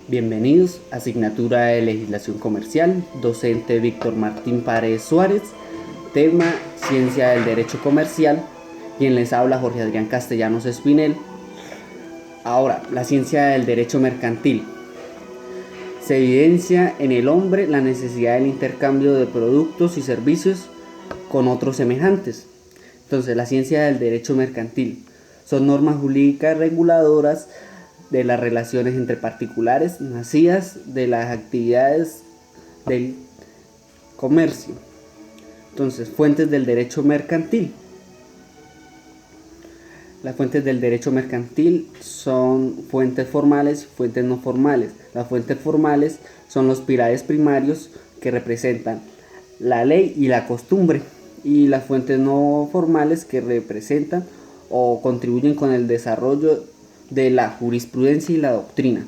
Bienvenidos a Asignatura de Legislación Comercial, docente Víctor Martín Paredes Suárez, tema Ciencia del Derecho Comercial, quien les habla Jorge Adrián Castellanos Espinel. Ahora, la ciencia del derecho mercantil. Se evidencia en el hombre la necesidad del intercambio de productos y servicios con otros semejantes. Entonces, la ciencia del derecho mercantil son normas jurídicas reguladoras de las relaciones entre particulares nacidas de las actividades del comercio. Entonces, fuentes del derecho mercantil. Las fuentes del derecho mercantil son fuentes formales y fuentes no formales. Las fuentes formales son los pilares primarios que representan la ley y la costumbre, y las fuentes no formales que representan o contribuyen con el desarrollo de la jurisprudencia y la doctrina.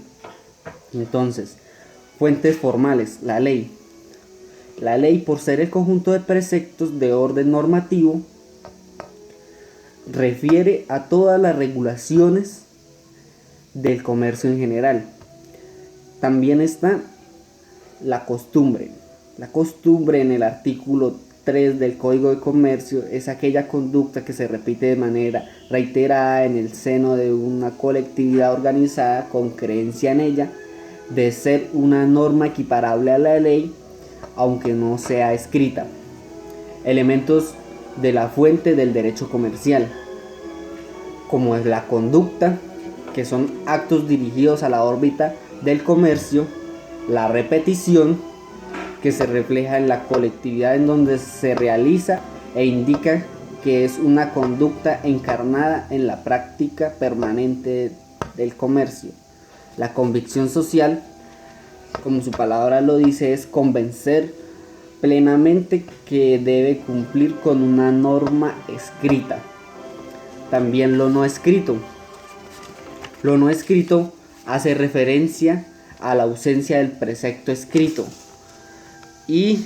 Entonces, fuentes formales, la ley. La ley, por ser el conjunto de preceptos de orden normativo, refiere a todas las regulaciones del comercio en general. También está la costumbre. La costumbre, en el artículo 3 del Código de Comercio, es aquella conducta que se repite de manera reiterada en el seno de una colectividad organizada con creencia en ella de ser una norma equiparable a la ley, aunque no sea escrita. Elementos de la fuente del derecho comercial, como es la conducta, que son actos dirigidos a la órbita del comercio; la repetición, que se refleja en la colectividad en donde se realiza e indica que es una conducta encarnada en la práctica permanente del comercio; la convicción social, como su palabra lo dice, es convencer plenamente que debe cumplir con una norma escrita. También lo no escrito. Lo no escrito hace referencia a la ausencia del precepto escrito y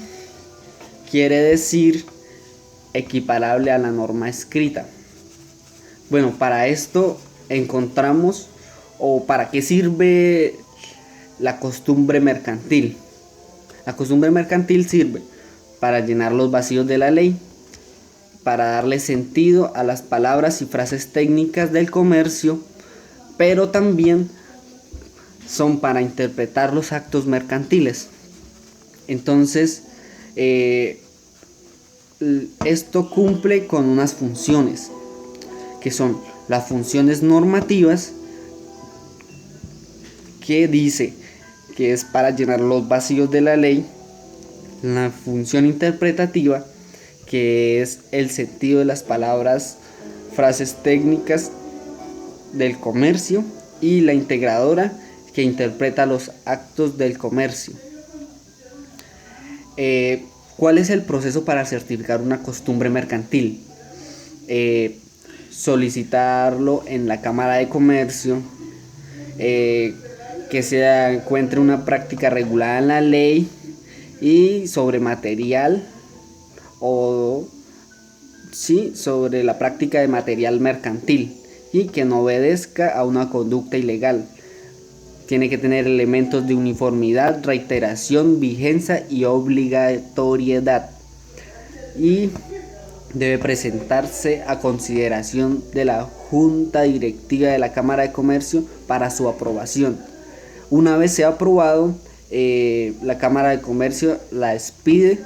quiere decir equiparable a la norma escrita. Bueno, para esto encontramos, o para qué sirve la costumbre mercantil. La costumbre mercantil sirve para llenar los vacíos de la ley, para darle sentido a las palabras y frases técnicas del comercio, pero también son para interpretar los actos mercantiles. Entonces, esto cumple con unas funciones, que son las funciones normativas, que dice que es para llenar los vacíos de la ley; la función interpretativa, que es el sentido de las palabras, frases técnicas del comercio; y la integradora, que interpreta los actos del comercio. ¿Cuál es el proceso para certificar una costumbre mercantil? Solicitarlo en la Cámara de Comercio, que se encuentre una práctica regulada en la ley y sobre material, o sí, sobre la práctica de material mercantil, y que no obedezca a una conducta ilegal. Tiene que tener elementos de uniformidad, reiteración, vigencia y obligatoriedad, y debe presentarse a consideración de la Junta Directiva de la Cámara de Comercio para su aprobación. Una vez sea aprobado, la Cámara de Comercio la expide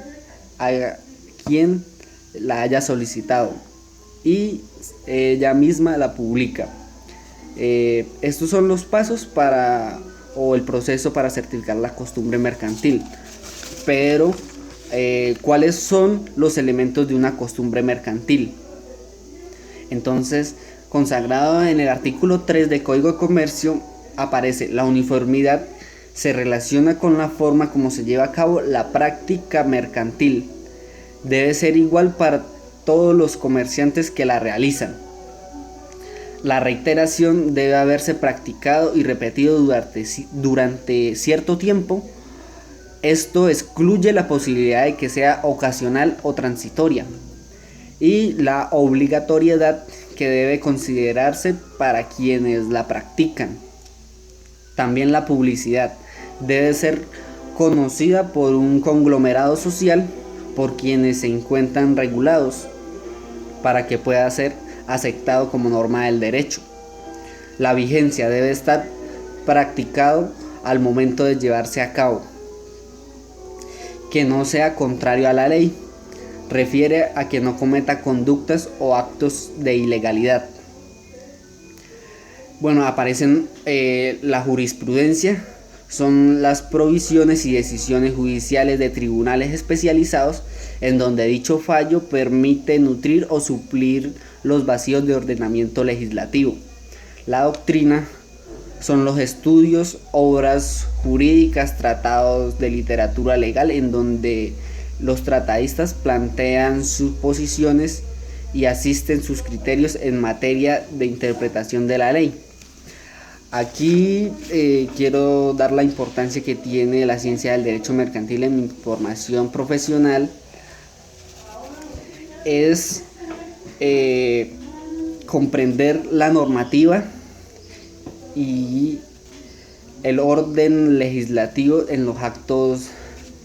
a quien la haya solicitado y ella misma la publica. Estos son los pasos o el proceso para certificar la costumbre mercantil. Pero, ¿cuáles son los elementos de una costumbre mercantil? Entonces, consagrado en el artículo 3 del Código de Comercio, aparece la uniformidad. Se relaciona con la forma como se lleva a cabo la práctica mercantil. Debe ser igual para todos los comerciantes que la realizan. La reiteración debe haberse practicado y repetido durante cierto tiempo. Esto excluye la posibilidad de que sea ocasional o transitoria. Y la obligatoriedad, que debe considerarse para quienes la practican. También la publicidad debe ser conocida por un conglomerado social por quienes se encuentran regulados para que pueda ser aceptado como norma del derecho. La vigencia debe estar practicado al momento de llevarse a cabo, que no sea contrario a la ley. Refiere a que no cometa conductas o actos de ilegalidad. Bueno, aparecen la jurisprudencia, son las provisiones y decisiones judiciales de tribunales especializados en donde dicho fallo permite nutrir o suplir los vacíos de ordenamiento legislativo. La doctrina son los estudios, obras jurídicas, tratados de literatura legal en donde los tratadistas plantean sus posiciones y asisten sus criterios en materia de interpretación de la ley. Aquí quiero dar la importancia que tiene la ciencia del derecho mercantil en mi formación profesional. Es comprender la normativa y el orden legislativo en los actos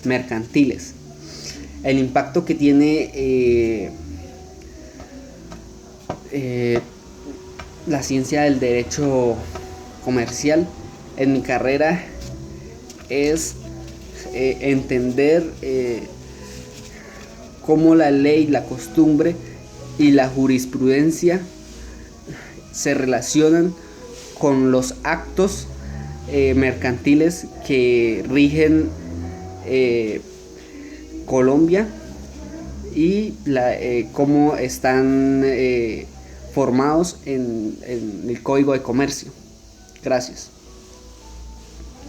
mercantiles. El impacto que tiene la ciencia del derecho comercial en mi carrera es entender cómo la ley, la costumbre y la jurisprudencia se relacionan con los actos mercantiles que rigen Colombia y cómo están formados en el Código de Comercio. Gracias.